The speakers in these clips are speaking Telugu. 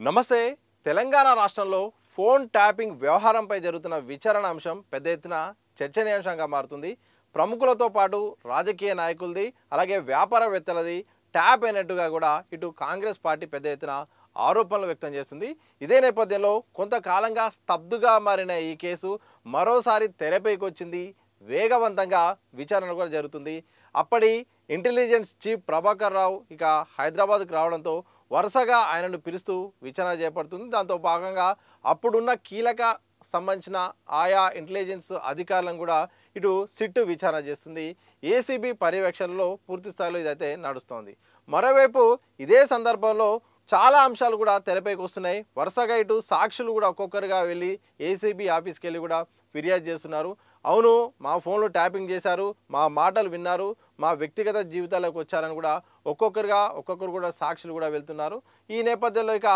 నమస్తే. తెలంగాణ రాష్ట్రంలో ఫోన్ ట్యాపింగ్ వ్యవహారంపై జరుగుతున్న విచారణ అంశం పెద్ద ఎత్తున చర్చనీయాంశంగా మారుతుంది. ప్రముఖులతో పాటు రాజకీయ నాయకులది అలాగే వ్యాపారవేత్తలది ట్యాప్ అయినట్టుగా కూడా ఇటు కాంగ్రెస్ పార్టీ పెద్ద ఎత్తున ఆరోపణలు వ్యక్తం చేస్తుంది. ఇదే నేపథ్యంలో కొంతకాలంగా స్తబ్దుగా మారిన ఈ కేసు మరోసారి తెరపైకి వచ్చింది. వేగవంతంగా విచారణ కూడా జరుగుతుంది. అప్పటి ఇంటెలిజెన్స్ చీఫ్ ప్రభాకర్ రావు ఇక హైదరాబాద్కు రావడంతో వరుసగా ఆయనను పిలుస్తూ విచారణ చేపడుతుంది. దాంతో భాగంగా అప్పుడున్న కీలక సంబంధించిన ఆయా ఇంటెలిజెన్స్ అధికారులను కూడా ఇటు సిట్ విచారణ చేస్తుంది. ఏసీబీ పర్యవేక్షణలో పూర్తి స్థాయిలో ఇదైతే నడుస్తోంది. మరోవైపు ఇదే సందర్భంలో చాలా అంశాలు కూడా తెరపైకి వస్తున్నాయి. వరుసగా ఇటు సాక్షులు కూడా ఒక్కొక్కరుగా వెళ్ళి ఏసీబీ ఆఫీస్కి వెళ్ళి కూడా ఫిర్యాదు చేస్తున్నారు. అవును, మా ఫోన్లు ట్యాపింగ్ చేశారు, మా మాటలు విన్నారు, మా వ్యక్తిగత జీవితాలకు వచ్చారని కూడా ఒక్కొక్కరు కూడా సాక్షులు కూడా వెళ్తున్నారు. ఈ నేపథ్యంలో ఇక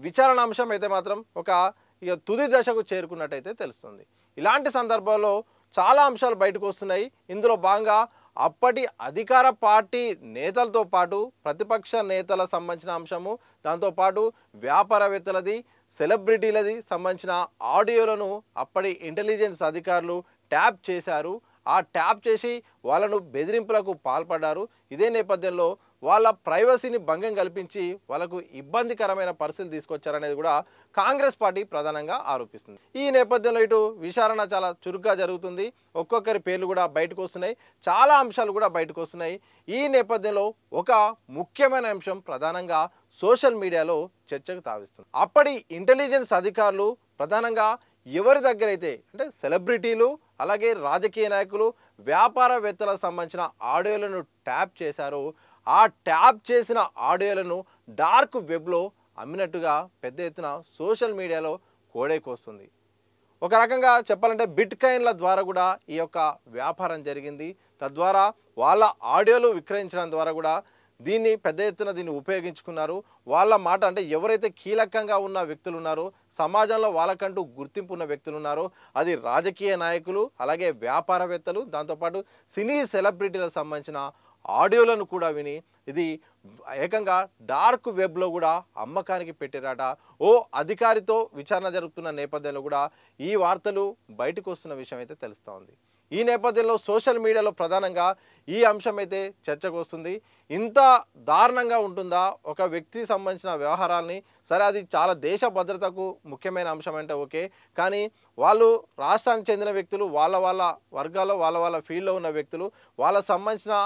విచారణ అంశం అయితే మాత్రం ఇక తుది దశకు చేరుకున్నట్టయితే తెలుస్తుంది. ఇలాంటి సందర్భాల్లో చాలా అంశాలు బయటకు వస్తున్నాయి. ఇందులో భాగంగా అప్పటి అధికార పార్టీ నేతలతో పాటు ప్రతిపక్ష నేతల సంబంధించిన అంశము, దాంతోపాటు వ్యాపారవేత్తలది సెలబ్రిటీలది సంబంధించిన ఆడియోలను అప్పటి ఇంటెలిజెన్స్ అధికారులు ట్యాప్ చేశారు. ఆ ట్యాప్ చేసి వాళ్ళను బెదిరింపులకు పాల్పడ్డారు. ఇదే నేపథ్యంలో వాళ్ళ ప్రైవసీని భంగం కల్పించి వాళ్ళకు ఇబ్బందికరమైన పరిస్థితులు తీసుకొచ్చారనేది కూడా కాంగ్రెస్ పార్టీ ప్రధానంగా ఆరోపిస్తుంది. ఈ నేపథ్యంలో ఇటు విచారణ చాలా చురుగ్గా జరుగుతుంది. ఒక్కొక్కరి పేర్లు కూడా బయటకు వస్తున్నాయి. చాలా అంశాలు కూడా బయటకు వస్తున్నాయి. ఈ నేపథ్యంలో ఒక ముఖ్యమైన అంశం ప్రధానంగా సోషల్ మీడియాలో చర్చకు తావిస్తుంది. అప్పటి ఇంటెలిజెన్స్ అధికారులు ప్రధానంగా ఎవరి దగ్గర అయితే అంటే సెలబ్రిటీలు అలాగే రాజకీయ నాయకులు వ్యాపారవేత్తలకు సంబంధించిన ఆడియోలను ట్యాప్ చేశారో ఆ ట్యాప్ చేసిన ఆడియోలను డార్క్ వెబ్లో అమ్మినట్టుగా పెద్ద ఎత్తున సోషల్ మీడియాలో కోడైకొస్తుంది. ఒక రకంగా చెప్పాలంటే బిట్ కాయిన్ల ద్వారా కూడా ఈ యొక్క వ్యాపారం జరిగింది. తద్వారా వాళ్ళ ఆడియోలు విక్రయించడం ద్వారా కూడా దీన్ని పెద్ద ఎత్తున ఉపయోగించుకున్నారు. వాళ్ళ మాట అంటే ఎవరైతే కీలకంగా ఉన్న వ్యక్తులు ఉన్నారో, సమాజంలో వాళ్ళకంటూ గుర్తింపు ఉన్న వ్యక్తులు ఉన్నారో, అది రాజకీయ నాయకులు అలాగే వ్యాపారవేత్తలు, దాంతోపాటు సినీ సెలబ్రిటీలకు సంబంధించిన ఆడియోలను కూడా విని ఇది ఏకంగా డార్క్ వెబ్లో కూడా అమ్మకానికి పెట్టారట. ఓ అధికారితో విచారణ జరుగుతున్న నేపథ్యంలో కూడా ఈ వార్తలు బయటకు వస్తున్న విషయం అయితే తెలుస్తూ ఉంది. ఈ నేపథ్యంలో సోషల్ మీడియాలో ప్రధానంగా ఈ అంశం అయితే చర్చకు వస్తుంది. ఇంత దారుణంగా ఉంటుందా ఒక వ్యక్తికి సంబంధించిన వ్యవహారాల్ని? సరే, అది చాలా దేశ భద్రతకు ముఖ్యమైన అంశం అంటే ఓకే, కానీ వాళ్ళు రాష్ట్రానికి చెందిన వ్యక్తులు, వాళ్ళ వర్గాల్లో వాళ్ళ ఫీల్డ్లో ఉన్న వ్యక్తులు వాళ్ళకు సంబంధించిన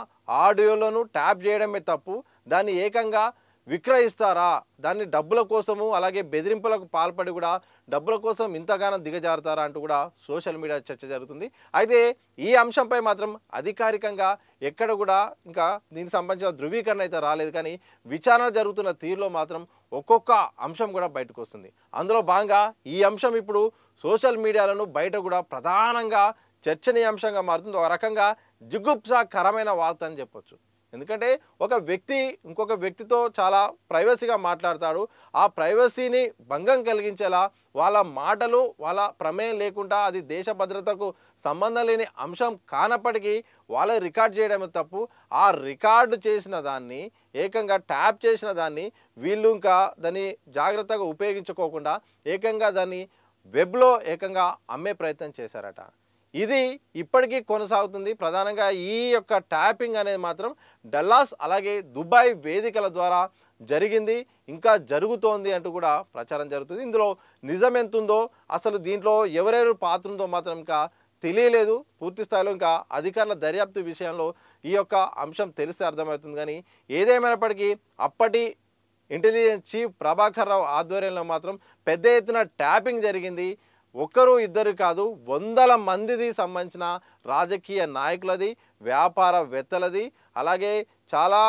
ఆడియోలను ట్యాప్ చేయడమే తప్పు, దాన్ని ఏకంగా విక్రయిస్తారా? దాన్ని డబ్బుల కోసము అలాగే బెదిరింపులకు పాల్పడి కూడా డబ్బుల కోసం ఇంతగానో దిగజారుతారా అంటూ కూడా సోషల్ మీడియా చర్చ జరుగుతుంది. అయితే ఈ అంశంపై మాత్రం అధికారికంగా ఎక్కడ కూడా ఇంకా దీనికి సంబంధించిన ధృవీకరణ అయితే రాలేదు. కానీ విచారణ జరుగుతున్న తీరులో మాత్రం ఒక్కొక్క అంశం కూడా బయటకు వస్తుంది. అందులో భాగంగా ఈ అంశం ఇప్పుడు సోషల్ మీడియాలను బయట కూడా ప్రధానంగా చర్చనీయాంశంగా మారుతుంది. ఒక రకంగా జిగుప్సాకరమైన వార్త అని చెప్పొచ్చు. ఎందుకంటే ఒక వ్యక్తి ఇంకొక వ్యక్తితో చాలా ప్రైవసీగా మాట్లాడతాడు. ఆ ప్రైవసీని భంగం కలిగించేలా వాళ్ళ మాటలు వాళ్ళ ప్రమేయం లేకుండా అది దేశ భద్రతకు సంబంధం లేని అంశం కానప్పటికీ వాళ్ళ రికార్డ్ చేయడమే తప్పు. ఆ రికార్డు చేసిన దాన్ని ఏకంగా ట్యాప్ చేసిన దాన్ని వీళ్ళు ఇంకా దాన్ని జాగ్రత్తగా ఉపయోగించుకోకుండా ఏకంగా దాన్ని వెబ్లో ఏకంగా అమ్మే ప్రయత్నం చేశారట. ఇది ఇప్పటికీ కొనసాగుతుంది. ప్రధానంగా ఈ యొక్క ట్యాపింగ్ అనేది మాత్రం డల్లాస్ అలాగే దుబాయ్ వేదికల ద్వారా జరిగింది, ఇంకా జరుగుతోంది అంటూ కూడా ప్రచారం జరుగుతుంది. ఇందులో నిజం ఎంతుందో, అసలు దీంట్లో ఎవరెవరు పాత్ర ఉందో మాత్రం ఇంకా తెలియలేదు. పూర్తి స్థాయిలో ఇంకా అధికారుల దర్యాప్తు విషయంలో ఈ యొక్క అంశం తెలిస్తే అర్థమవుతుంది. కానీ ఏదేమైనప్పటికీ అప్పటి ఇంటెలిజెన్స్ చీఫ్ ప్రభాకర్ రావు ఆధ్వర్యంలో మాత్రం పెద్ద ఎత్తున ట్యాపింగ్ జరిగింది. ఒక్కరు ఇద్దరు కాదు, వందల మందిది సంబంధించిన రాజకీయ నాయకులది, వ్యాపారవేత్తలది, అలాగే చాలా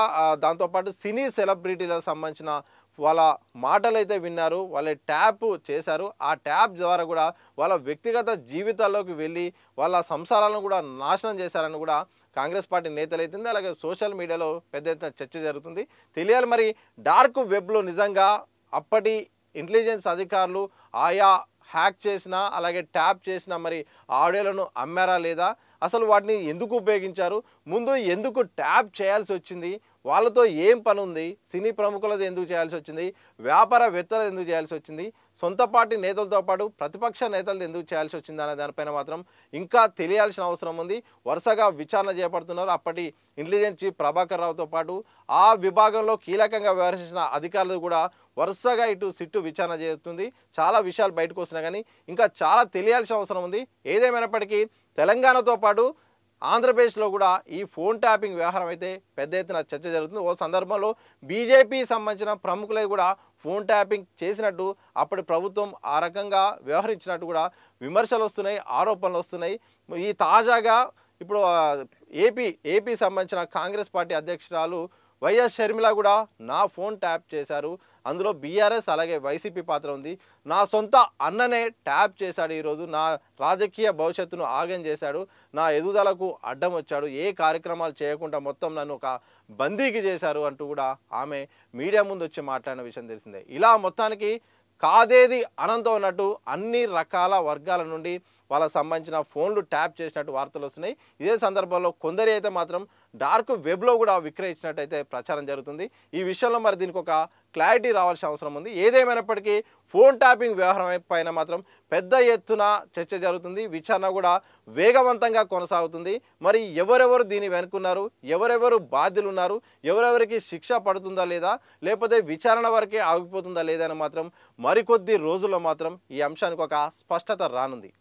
దాంతోపాటు సినీ సెలబ్రిటీలకు సంబంధించిన వాళ్ళ మాటలైతే విన్నారు, వాళ్ళ ట్యాప్ చేశారు. ఆ ట్యాప్ ద్వారా కూడా వాళ్ళ వ్యక్తిగత జీవితాల్లోకి వెళ్ళి వాళ్ళ సంసారాలను కూడా నాశనం చేశారని కూడా కాంగ్రెస్ పార్టీ నేతలు అవుతుంది. అలాగే సోషల్ మీడియాలో పెద్ద ఎత్తున చర్చ జరుగుతుంది. తెలియాలి మరి డార్క్ వెబ్లో నిజంగా అప్పటి ఇంటెలిజెన్స్ అధికారులు ఆయా హ్యాక్ చేసినా అలాగే ట్యాప్ చేసినా మరి ఆడియోలను అమ్మారా లేదా, అసలు వాటిని ఎందుకు ఉపయోగించారు, ముందు ఎందుకు ట్యాప్ చేయాల్సి వచ్చింది, వాళ్ళతో ఏం పని ఉంది, సినీ ప్రముఖులది ఎందుకు చేయాల్సి వచ్చింది, వ్యాపారవేత్తలు ఎందుకు చేయాల్సి వచ్చింది, సొంత పార్టీ నేతలతో పాటు ప్రతిపక్ష నేతలు ఎందుకు చేయాల్సి వచ్చింది అనే దానిపైన మాత్రం ఇంకా తెలియాల్సిన అవసరం ఉంది. వరుసగా విచారణ చేపడుతున్నారు. అప్పటి ఇంటెలిజెన్స్ చీఫ్ ప్రభాకర్ రావుతో పాటు ఆ విభాగంలో కీలకంగా వ్యవహరించిన అధికారులు కూడా వరుసగా ఇటు సిట్టు విచారణ చేస్తుంది. చాలా విషయాలు బయటకు వస్తున్నాయి కానీ ఇంకా చాలా తెలియాల్సిన అవసరం ఉంది. ఏదేమైనప్పటికీ తెలంగాణతో పాటు ఆంధ్రప్రదేశ్లో కూడా ఈ ఫోన్ ట్యాపింగ్ వ్యవహారం అయితే పెద్ద ఎత్తున చర్చ జరుగుతుంది. ఓ సందర్భంలో బీజేపీ సంబంధించిన ప్రముఖులే కూడా ఫోన్ ట్యాపింగ్ చేసినట్టు అప్పటి ప్రభుత్వం ఆ రకంగా వ్యవహరించినట్టు కూడా విమర్శలు వస్తున్నాయి, ఆరోపణలు వస్తున్నాయి. ఈ తాజాగా ఇప్పుడు ఏపీ సంబంధించిన కాంగ్రెస్ పార్టీ అధ్యక్షురాలు వైఎస్ షర్మిల కూడా నా ఫోన్ ట్యాప్ చేశారు, అందులో బీఆర్ఎస్ అలాగే వైసీపీ పాత్ర ఉంది, నా సొంత అన్ననే ట్యాప్ చేశాడు, ఈరోజు నా రాజకీయ భవిష్యత్తును ఆగం చేశాడు, నా ఎదుగుదలకు అడ్డం వచ్చాడు, ఏ కార్యక్రమాలు చేయకుండా మొత్తం నన్ను ఒక బందీకి చేశారు అంటూ కూడా ఆమె మీడియా ముందు వచ్చి మాట్లాడిన విషయం తెలిసిందే. ఇలా మొత్తానికి కాదేది అనంతం అన్నట్టు అన్ని రకాల వర్గాల నుండి వాళ్ళకు సంబంధించిన ఫోన్లు ట్యాప్ చేసినట్టు వార్తలు వస్తున్నాయి. ఇదే సందర్భంలో కొందరి అయితే మాత్రం డార్క్ వెబ్లో కూడా విక్రయించినట్టయితే ప్రచారం జరుగుతుంది. ఈ విషయంలో మరి దీనికి ఒక క్లారిటీ రావాల్సిన అవసరం ఉంది. ఏదేమైనప్పటికీ ఫోన్ ట్యాపింగ్ వ్యవహారం పైన మాత్రం పెద్ద ఎత్తున చర్చ జరుగుతుంది. విచారణ కూడా వేగవంతంగా కొనసాగుతుంది. మరి ఎవరెవరు దీన్ని వెనుకున్నారు, ఎవరెవరు బాధ్యులు ఉన్నారు, ఎవరెవరికి శిక్ష పడుతుందా లేదా, లేకపోతే విచారణ వరకే ఆగిపోతుందా లేదా అని మాత్రం మరికొద్ది రోజుల్లో మాత్రం ఈ అంశానికి ఒక స్పష్టత రానుంది.